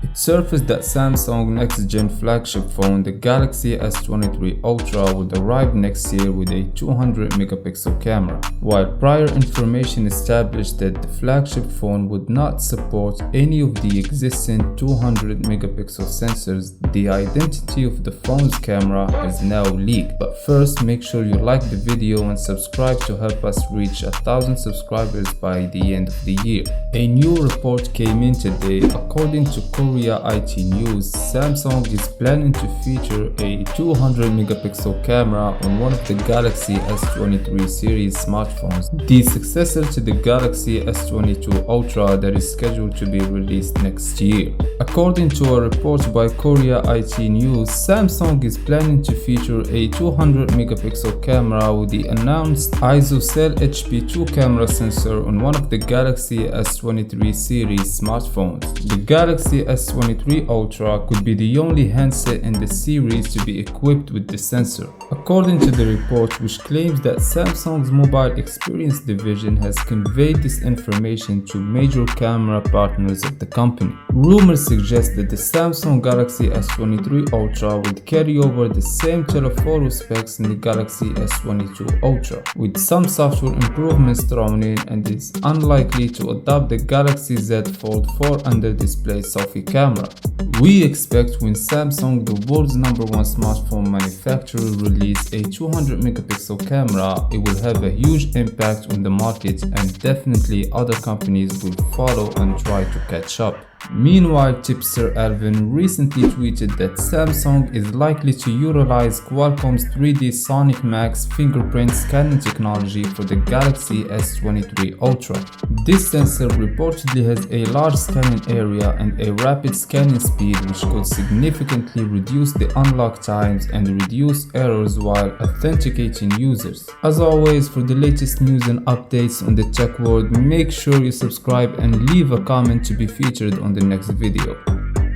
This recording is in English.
It surfaced that Samsung's next-gen flagship phone, the Galaxy S23 Ultra, would arrive next year with a 200-megapixel camera. While prior information established that the flagship phone would not support any of the existing 200-megapixel sensors, the identity of the phone's camera has now leaked. But first, make sure you like the video and subscribe to help us reach 1,000 subscribers by the end of the year. A new report came in today. According to Korea IT News, Samsung is planning to feature a 200-megapixel camera on one of the Galaxy S23 series smartphones, the successor to the Galaxy S22 Ultra that is scheduled to be released next year. According to a report by Korea IT News, Samsung is planning to feature a 200-megapixel camera with the announced ISOCELL HP2 camera sensor on one of the Galaxy S23 series smartphones. The Galaxy S23 Ultra could be the only handset in the series to be equipped with the sensor. According to the report, which claims that Samsung's mobile experience division has conveyed this information to major camera partners of the company. Rumors suggest that the Samsung Galaxy S23 Ultra would carry over the same telephoto specs in the Galaxy S22 Ultra, with some software improvements thrown in, and is unlikely to adopt the Galaxy Z Fold 4 under-display selfie camera. We expect when Samsung, the world's #1 smartphone manufacturer, release a 200-megapixel camera, it will have a huge impact on the market, and definitely other companies will follow and try to catch up. Meanwhile, tipster Alvin recently tweeted that Samsung is likely to utilize Qualcomm's 3D Sonic Max fingerprint scanning technology for the Galaxy S23 Ultra. This sensor reportedly has a large scanning area and a rapid scanning speed, which could significantly reduce the unlock times and reduce errors while authenticating users. As always, for the latest news and updates on the tech world, make sure you subscribe and leave a comment to be featured on the next video.